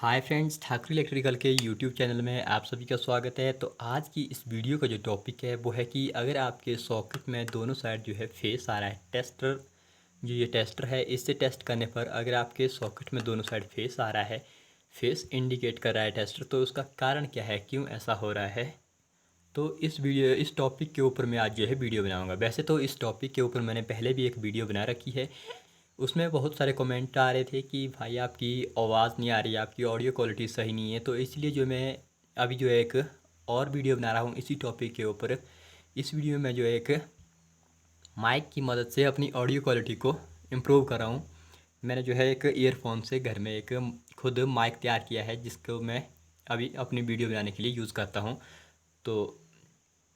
Hi friends, Thakur electrical के YouTube channel में आप सभी का स्वागत है। तो आज की इस वीडियो का जो टॉपिक है वो है कि अगर आपके सॉकेट में दोनों साइड जो है फेस आ रहा है, टेस्टर जो ये टेस्टर है इससे टेस्ट करने पर अगर आपके सॉकेट में दोनों साइड फेस आ रहा है, फेस इंडिकेट कर रहा है टेस्टर, तो उसका कारण क्या है, क्यों ऐसा हो रहा है। तो इस टॉपिक के ऊपर मैं आज जो है वीडियो बनाऊँगा। वैसे तो इस टॉपिक के ऊपर मैंने पहले भी एक वीडियो बना रखी है, उसमें बहुत सारे कमेंट आ रहे थे कि भाई आपकी आवाज़ नहीं आ रही है, आपकी ऑडियो क्वालिटी सही नहीं है। तो इसलिए जो मैं अभी जो है एक और वीडियो बना रहा हूँ इसी टॉपिक के ऊपर। इस वीडियो में जो है एक माइक की मदद से अपनी ऑडियो क्वालिटी को इम्प्रूव कर रहा हूँ। मैंने जो है एक ईयरफोन से घर में एक खुद माइक तैयार किया है जिसको मैं अभी अपनी वीडियो बनाने के लिए यूज़ करता हूँ। तो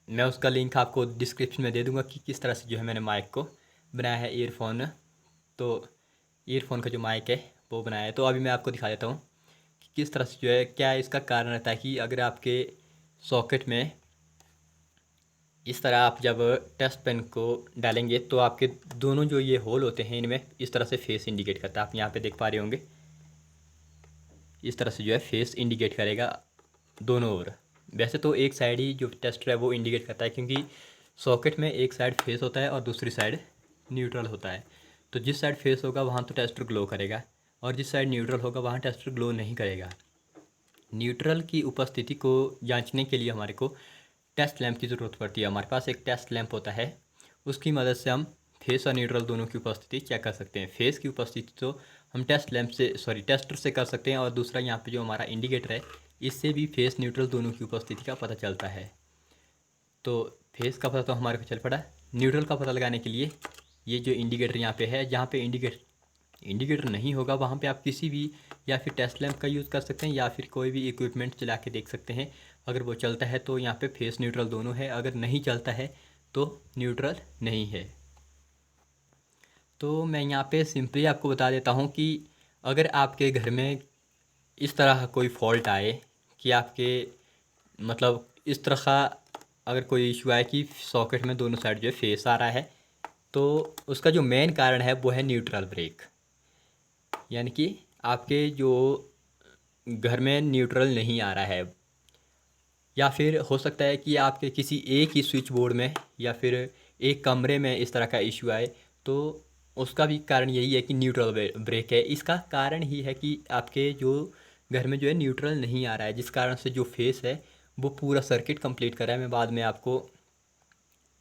मैं उसका लिंक आपको डिस्क्रिप्शन में दे दूँगा कि किस तरह से जो है मैंने माइक को बनाया है ईयरफोन। तो ईयरफोन का जो माइक है वो बनाया है। तो अभी मैं आपको दिखा देता हूँ कि किस तरह से जो है क्या इसका कारण रहता है कि अगर आपके सॉकेट में इस तरह आप जब टेस्ट पेन को डालेंगे तो आपके दोनों जो ये होल होते हैं इनमें इस तरह से फेस इंडिकेट करता है। आप यहाँ पे देख पा रहे होंगे, इस तरह से जो है फेस इंडिकेट करेगा दोनों ओर। वैसे तो एक साइड ही जो टेस्टर है वो इंडिकेट करता है, क्योंकि सॉकेट में एक साइड फेस होता है और दूसरी साइड न्यूट्रल होता है। तो जिस साइड फेस होगा वहाँ तो टेस्टर ग्लो करेगा और जिस साइड न्यूट्रल होगा वहाँ टेस्टर ग्लो नहीं करेगा। न्यूट्रल की उपस्थिति को जांचने के लिए हमारे को टेस्ट लैंप की ज़रूरत पड़ती है। हमारे पास एक टेस्ट लैंप होता है, उसकी मदद से हम फेस और न्यूट्रल दोनों की उपस्थिति चेक कर सकते हैं। फेस की उपस्थिति तो हम टेस्टर से कर सकते हैं, और दूसरा यहाँ पे जो हमारा इंडिकेटर है इससे भी फेस न्यूट्रल दोनों की उपस्थिति का पता चलता है। तो फेस का पता तो हमारे को चल पड़ा। न्यूट्रल का पता लगाने के लिए ये जो इंडिकेटर यहाँ पे है, जहाँ पे इंडिकेटर नहीं होगा वहाँ पे आप किसी भी या फिर टेस्ट लैंप का यूज़ कर सकते हैं या फिर कोई भी इक्विपमेंट चला के देख सकते हैं। अगर वो चलता है तो यहाँ पे फेस न्यूट्रल दोनों है, अगर नहीं चलता है तो न्यूट्रल नहीं है। तो मैं यहाँ पे सिंपली आपको बता देता हूँ कि अगर आपके घर में इस तरह कोई फॉल्ट आए कि आपके मतलब इस तरह का अगर कोई इशू आए कि सॉकेट में दोनों साइड जो है फेस आ रहा है, तो उसका जो मेन कारण है वो है न्यूट्रल ब्रेक। यानी कि आपके जो घर में न्यूट्रल नहीं आ रहा है, या फिर हो सकता है कि आपके किसी एक ही स्विच बोर्ड में या फिर एक कमरे में इस तरह का इशू आए, तो उसका भी कारण यही है कि न्यूट्रल ब्रेक है। इसका कारण ही है कि आपके जो घर में जो है न्यूट्रल नहीं आ रहा है, जिस कारण से जो फेस है वो पूरा सर्किट कंप्लीट कर रहा है। मैं बाद में आपको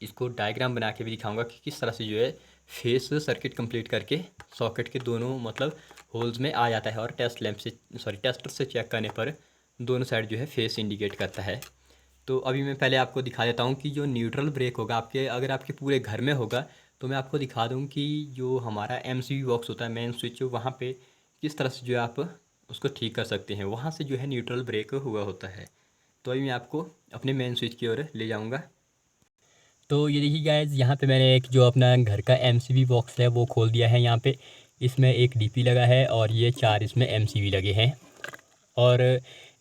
इसको डायग्राम बना के भी दिखाऊंगा कि किस तरह से जो है फेस सर्किट कंप्लीट करके सॉकेट के दोनों मतलब होल्स में आ जाता है, और टेस्टर से चेक करने पर दोनों साइड जो है फेस इंडिकेट करता है। तो अभी मैं पहले आपको दिखा देता हूँ कि जो न्यूट्रल ब्रेक होगा अगर आपके पूरे घर में होगा, तो मैं आपको दिखा दूँ कि जो हमारा एमसीबी बॉक्स होता है मेन स्विच, वहाँ पे किस तरह से जो है आप उसको ठीक कर सकते हैं। वहाँ से जो है न्यूट्रल ब्रेक हुआ होता है। तो अभी मैं आपको अपने मेन स्विच की ओर ले जाऊँगा। तो ये देखिए गाइस, यहाँ पे मैंने एक जो अपना घर का एमसीबी बॉक्स है वो खोल दिया है। यहाँ पे इसमें एक डीपी लगा है और ये 4 इसमें एमसीबी लगे हैं। और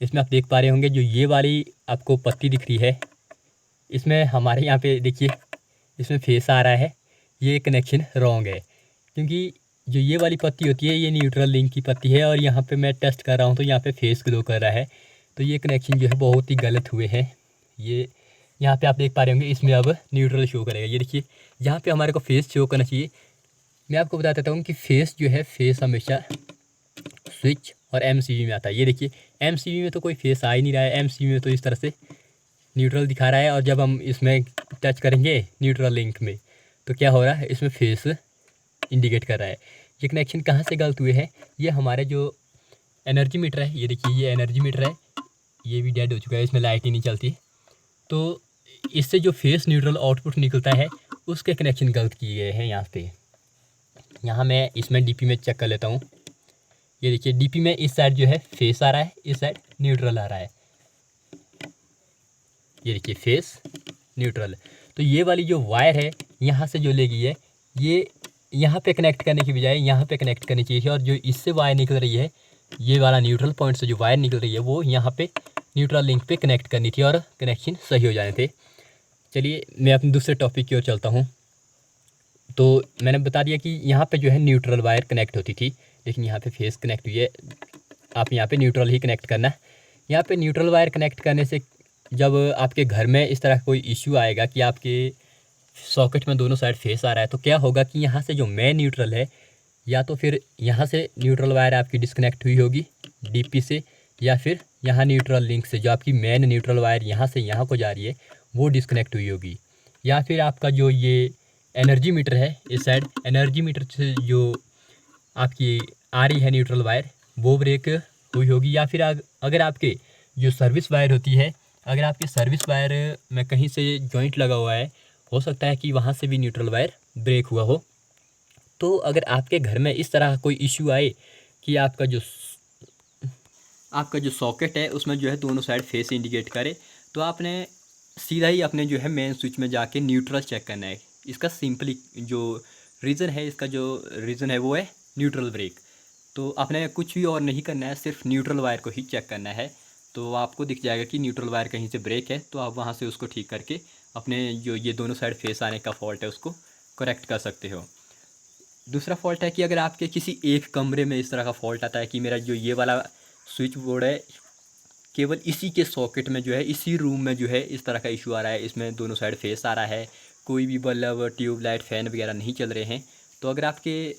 इसमें आप देख पा रहे होंगे जो ये वाली आपको पत्ती दिख रही है, इसमें हमारे यहाँ पे देखिए इसमें फेस आ रहा है। ये कनेक्शन रॉन्ग है, क्योंकि जो ये वाली पत्ती होती है ये न्यूट्रल लिंक की पत्ती है, और यहाँ पे मैं टेस्ट कर रहा हूँ तो यहाँ पे फेस ग्लो कर रहा है। तो ये कनेक्शन जो है बहुत ही गलत हुए हैं। ये यहाँ पे आप देख पा रहे होंगे इसमें अब न्यूट्रल शो करेगा। ये देखिए जहाँ पे हमारे को फेस शो करना चाहिए, मैं आपको बता देता हूँ कि फेस जो है फेस हमेशा स्विच और एमसीबी में आता है। ये देखिए एमसीबी में तो कोई फेस आ ही नहीं रहा है, एमसीबी में तो इस तरह से न्यूट्रल दिखा रहा है, और जब हम इसमें टच करेंगे न्यूट्रल लिंक में तो क्या हो रहा है, इसमें फेस इंडिकेट कर रहा है। ये कनेक्शन कहाँ से गलत हुए हैं, ये हमारे जो एनर्जी मीटर है, ये देखिए ये एनर्जी मीटर है, ये भी डेड हो चुका है, इसमें लाइट ही नहीं चलती। तो इससे जो फेस न्यूट्रल आउटपुट निकलता है उसके कनेक्शन गलत किए गए हैं यहाँ पे। यहाँ मैं इसमें डीपी में चेक कर लेता हूँ। ये देखिए डीपी में इस साइड जो है फेस आ रहा है, इस साइड न्यूट्रल आ रहा है। ये देखिए फेस न्यूट्रल। तो ये वाली जो वायर है यहाँ से जो ले गई है, ये यहाँ पे कनेक्ट करने की बजाय यहाँ पे कनेक्ट करनी चाहिए थी, और जो इससे वायर निकल रही है, ये वाला न्यूट्रल पॉइंट से जो वायर निकल रही है वो यहाँ पे न्यूट्रल लिंक पे कनेक्ट करनी थी और कनेक्शन सही हो जाने थे। चलिए मैं अपने दूसरे टॉपिक की ओर चलता हूँ। तो मैंने बता दिया कि यहाँ पे जो है न्यूट्रल वायर कनेक्ट होती थी, लेकिन यहाँ पे फेस कनेक्ट हुई है। आप यहाँ पे न्यूट्रल ही कनेक्ट करना है। यहाँ पे न्यूट्रल वायर कनेक्ट करने से जब आपके घर में इस तरह कोई इश्यू आएगा कि आपके सॉकेट में दोनों साइड फेस आ रहा है, तो क्या होगा कि यहाँ से जो मेन न्यूट्रल है, या तो फिर यहाँ से न्यूट्रल वायर आपकी डिस्कनेक्ट हुई होगी डीपी से, या फिर यहाँ न्यूट्रल लिंक से जो आपकी मेन न्यूट्रल वायर यहाँ से यहाँ को जा रही है वो डिस्कनेक्ट हुई होगी, या फिर आपका जो ये एनर्जी मीटर है इस साइड, एनर्जी मीटर से जो आपकी आ रही है न्यूट्रल वायर वो ब्रेक हुई होगी, या फिर अगर आपके जो सर्विस वायर होती है, अगर आपके सर्विस वायर में कहीं से जॉइंट लगा हुआ है, हो सकता है कि वहाँ से भी न्यूट्रल वायर ब्रेक हुआ हो। तो अगर आपके घर में इस तरह कोई इश्यू आए कि आपका जो सॉकेट है उसमें जो है दोनों साइड फेस इंडिकेट करे, तो आपने सीधा ही अपने जो है मेन स्विच में जाके न्यूट्रल चेक करना है। इसका सिंपली जो रीज़न है, इसका जो रीज़न है वो है न्यूट्रल ब्रेक। तो आपने कुछ भी और नहीं करना है, सिर्फ न्यूट्रल वायर को ही चेक करना है। तो आपको दिख जाएगा कि न्यूट्रल वायर कहीं से ब्रेक है, तो आप वहाँ से उसको ठीक करके अपने जो ये दोनों साइड फेस आने का फॉल्ट है उसको करेक्ट कर सकते हो। दूसरा फॉल्ट है कि अगर आपके किसी एक कमरे में इस तरह का फॉल्ट आता है कि मेरा जो ये वाला स्विच बोर्ड है केवल इसी के सॉकेट में जो है, इसी रूम में जो है इस तरह का इशू आ रहा है, इसमें दोनों साइड फेस आ रहा है, कोई भी बल्ब ट्यूबलाइट फ़ैन वगैरह नहीं चल रहे हैं, तो अगर आपके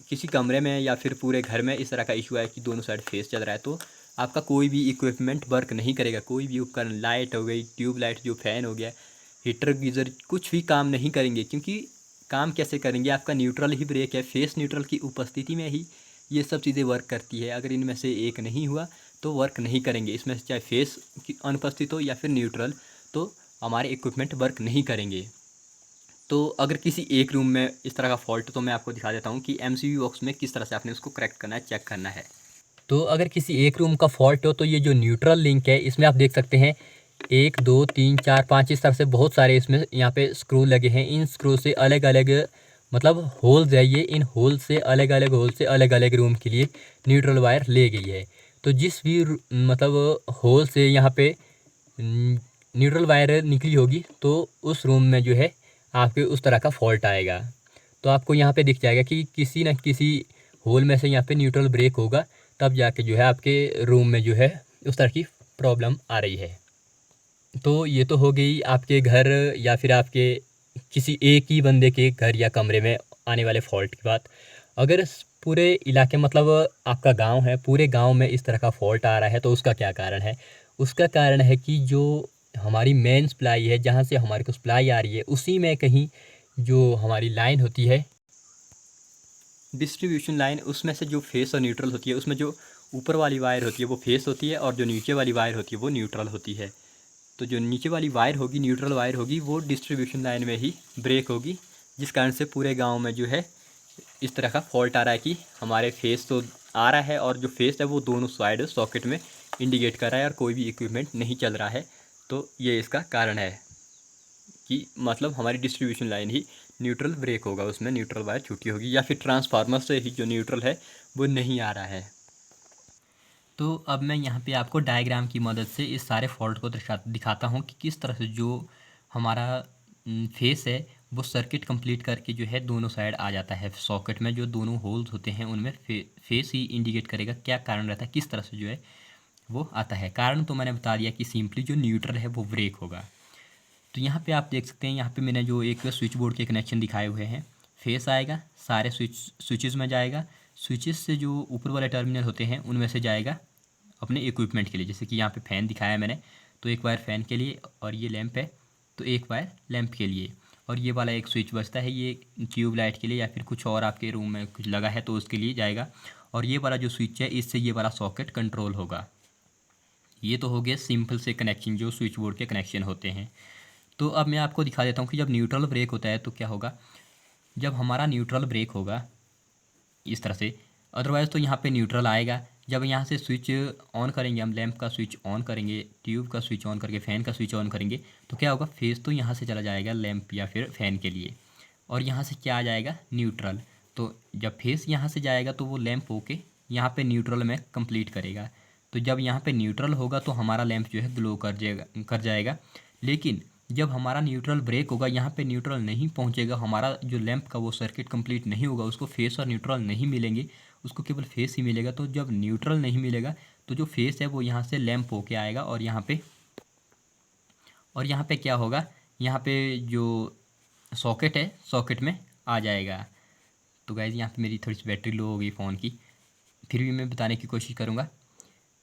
किसी कमरे में या फिर पूरे घर में इस तरह का इशू है कि दोनों साइड फेस चल रहा है, तो आपका कोई भी इक्विपमेंट वर्क नहीं करेगा। कोई भी उपकरण, लाइट हो गई, ट्यूबलाइट, जो फ़ैन हो गया, हीटर, गीज़र, कुछ भी काम नहीं करेंगे। क्योंकि काम कैसे करेंगे, आपका न्यूट्रल ही ब्रेक है। फेस न्यूट्रल की उपस्थिति में ही ये सब चीज़ें वर्क करती है। अगर इनमें से एक नहीं हुआ तो वर्क नहीं करेंगे। इसमें से चाहे फेस की अनुपस्थित हो या फिर न्यूट्रल, तो हमारे इक्विपमेंट वर्क नहीं करेंगे। तो अगर किसी एक रूम में इस तरह का फॉल्ट, तो मैं आपको दिखा देता हूँ कि एमसीबी बॉक्स में किस तरह से आपने उसको करेक्ट करना है, चेक करना है। तो अगर किसी एक रूम का फॉल्ट हो तो ये जो न्यूट्रल लिंक है इसमें आप देख सकते हैं 1 2 3 4 5 इस तरह से बहुत सारे इसमें यहाँ पे स्क्रू लगे हैं। इन स्क्रू से अलग अलग मतलब होल्स है ये, इन होल से अलग अलग होल से अलग अलग रूम के लिए न्यूट्रल वायर ले गई है। तो जिस भी मतलब होल से यहाँ पे न्यूट्रल वायर निकली होगी तो उस रूम में जो है आपके उस तरह का फॉल्ट आएगा। तो आपको यहाँ पे दिख जाएगा कि किसी न किसी होल में से यहाँ पे न्यूट्रल ब्रेक होगा, तब जाके जो है आपके रूम में जो है उस तरह की प्रॉब्लम आ रही है। तो ये तो हो गई आपके घर या फिर आपके किसी एक ही बंदे के घर या कमरे में आने वाले फॉल्ट की बात। अगर पूरे इलाके मतलब आपका गांव है, पूरे गांव में इस तरह का फॉल्ट आ रहा है, तो उसका क्या कारण है? उसका कारण है कि जो हमारी मेन सप्लाई है, जहाँ से हमारे को सप्लाई आ रही है, उसी में कहीं जो हमारी लाइन होती है, डिस्ट्रीब्यूशन लाइन, उसमें से जो फेस और न्यूट्रल होती है, उसमें जो ऊपर वाली वायर होती है वो फेस होती है और जो नीचे वाली वायर होती है वो न्यूट्रल होती है। तो जो नीचे वाली वायर होगी, न्यूट्रल वायर होगी, वो डिस्ट्रीब्यूशन लाइन में ही ब्रेक होगी, जिस कारण से पूरे गांव में जो है इस तरह का फॉल्ट आ रहा है कि हमारे फेस तो आ रहा है और जो फेस है वो दोनों साइड सॉकेट में इंडिकेट कर रहा है और कोई भी इक्विपमेंट नहीं चल रहा है। तो ये इसका कारण है कि मतलब हमारी डिस्ट्रीब्यूशन लाइन ही न्यूट्रल ब्रेक होगा, उसमें न्यूट्रल वायर छूटी होगी, या फिर ट्रांसफार्मर से ही जो न्यूट्रल है वो नहीं आ रहा है। तो अब मैं यहाँ पे आपको डायग्राम की मदद से इस सारे फॉल्ट को दिखाता हूँ कि किस तरह से जो हमारा फेस है वो सर्किट कंप्लीट करके जो है दोनों साइड आ जाता है। सॉकेट में जो दोनों होल्स होते हैं उनमें फेस ही इंडिकेट करेगा क्या कारण रहता है, किस तरह से जो है वो आता है। कारण तो मैंने बता दिया कि सिंपली जो न्यूट्रल है वो ब्रेक होगा। तो यहाँ पे आप देख सकते हैं, यहाँ पे मैंने जो एक स्विच बोर्ड के कनेक्शन दिखाए हुए हैं, फेस आएगा, सारे स्विचेस में जाएगा, स्विचेस से जो ऊपर वाले टर्मिनल होते हैं उनमें से जाएगा अपने इक्विपमेंट के लिए। जैसे कि यहाँ पे फ़ैन दिखाया है मैंने, तो एक वायर फ़ैन के लिए, और ये लैंप है तो एक वायर लैंप के लिए, और ये वाला एक स्विच बचता है ये ट्यूब लाइट के लिए या फिर कुछ और आपके रूम में कुछ लगा है तो उसके लिए जाएगा। और ये वाला जो स्विच है इससे ये वाला सॉकेट कंट्रोल होगा। ये तो हो गया सिंपल से कनेक्शन जो स्विच बोर्ड के कनेक्शन होते हैं। तो अब मैं आपको दिखा देता हूँ कि जब न्यूट्रल ब्रेक होता है तो क्या होगा। जब हमारा न्यूट्रल ब्रेक होगा इस तरह से, अदरवाइज़ तो यहाँ पे न्यूट्रल आएगा। जब यहाँ से स्विच ऑन करेंगे, हम लैंप का स्विच ऑन करेंगे, ट्यूब का स्विच ऑन करके फ़ैन का स्विच ऑन करेंगे, तो क्या होगा, फेस तो यहाँ से चला जाएगा लैंप या फिर फ़ैन के लिए, और यहाँ से क्या आ जाएगा, न्यूट्रल। तो जब फेस यहाँ से जाएगा तो वो लैंप होके यहाँ पे न्यूट्रल में कंप्लीट करेगा। तो जब यहाँ पे न्यूट्रल होगा तो हमारा लैंप जो है ग्लो कर जाएगा। लेकिन जब हमारा न्यूट्रल ब्रेक होगा, यहाँ पे न्यूट्रल नहीं पहुँचेगा, हमारा जो लैंप का वो सर्किट कंप्लीट नहीं होगा, उसको फेस और न्यूट्रल नहीं मिलेंगे, उसको केवल फेस ही मिलेगा। तो जब न्यूट्रल नहीं मिलेगा तो जो फेस है वो यहाँ से लैंप होके आएगा और यहाँ पे क्या होगा, यहाँ पे जो सॉकेट है सॉकेट में आ जाएगा। तो गाइज़ यहाँ पे मेरी थोड़ी सी बैटरी लो हो गई फ़ोन की, फिर भी मैं बताने की कोशिश करूँगा।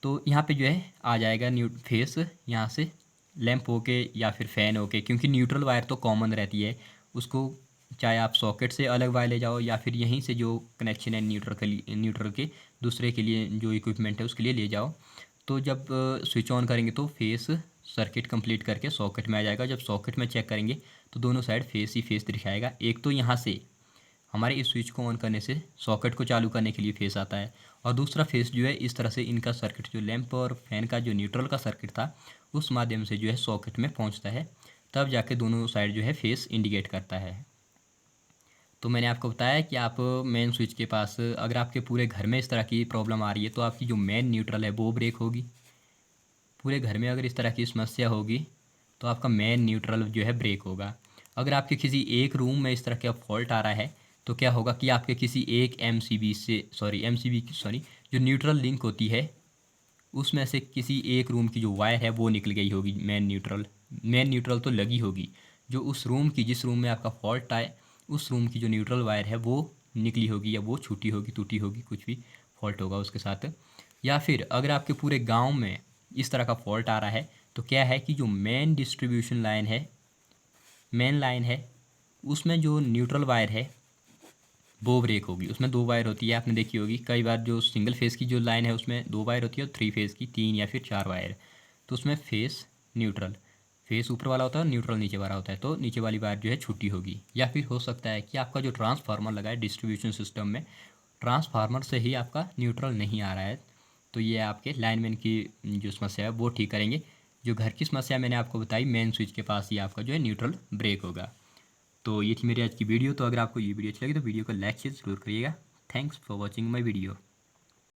तो यहाँ पे जो है आ जाएगा फेस यहाँ से लैंप होके या फिर फ़ैन होके, क्योंकि न्यूट्रल वायर तो कॉमन रहती है, उसको चाहे आप सॉकेट से अलग वायर ले जाओ या फिर यहीं से जो कनेक्शन है न्यूट्रल के दूसरे के लिए जो इक्विपमेंट है उसके लिए ले जाओ। तो जब स्विच ऑन करेंगे तो फेस सर्किट कंप्लीट करके सॉकेट में आ जाएगा। जब सॉकेट में चेक करेंगे तो दोनों साइड फेस ही फेस दिखाएगा। एक तो यहाँ से हमारे इस स्विच को ऑन करने से सॉकेट को चालू करने के लिए फेस आता है, और दूसरा फेस जो है इस तरह से इनका सर्किट जो लैंप और फैन का जो न्यूट्रल का सर्किट था उस माध्यम से जो है सॉकेट में पहुंचता है, तब जाके दोनों साइड जो है फेस इंडिकेट करता है। तो मैंने आपको बताया कि आप मेन स्विच के पास अगर आपके पूरे घर में इस तरह की प्रॉब्लम आ रही है तो आपकी जो मेन न्यूट्रल है वो ब्रेक होगी। पूरे घर में अगर इस तरह की समस्या होगी तो आपका मेन न्यूट्रल जो है ब्रेक होगा। अगर आपके किसी एक रूम में इस तरह का फॉल्ट आ रहा है तो क्या होगा कि आपके किसी एक एमसीबी जो न्यूट्रल लिंक होती है उसमें से किसी एक रूम की जो वायर है वो निकल गई होगी। मेन न्यूट्रल तो लगी होगी, जो उस रूम की जिस रूम में आपका फॉल्ट आए उस रूम की जो न्यूट्रल वायर है वो निकली होगी या वो छूटी होगी, टूटी होगी, कुछ भी फॉल्ट होगा उसके साथ। या फिर अगर आपके पूरे गांव में इस तरह का फॉल्ट आ रहा है तो क्या है कि जो मेन डिस्ट्रीब्यूशन लाइन है, मेन लाइन है, उसमें जो न्यूट्रल वायर है वो ब्रेक होगी। उसमें 2 वायर होती है, आपने देखी होगी कई बार, जो सिंगल फेस की जो लाइन है उसमें 2 वायर होती है और 3 फेस की 3 या फिर 4 वायर। तो उसमें फेस ऊपर वाला होता है और न्यूट्रल नीचे वाला होता है, तो नीचे वाली वायर जो है छुट्टी होगी। या फिर हो सकता है कि आपका जो ट्रांसफार्मर लगा है डिस्ट्रीब्यूशन सिस्टम में, ट्रांसफार्मर से ही आपका न्यूट्रल नहीं आ रहा है, तो ये आपके लाइनमैन की जो समस्या है वो ठीक करेंगे। जो घर की समस्या मैंने आपको बताई, मेन स्विच के पास ही आपका जो है न्यूट्रल ब्रेक होगा। तो ये थी मेरी आज की वीडियो। तो अगर आपको ये वीडियो अच्छी लगी तो वीडियो को लाइक शेयर ज़रूर करिएगा। Thanks for watching my video.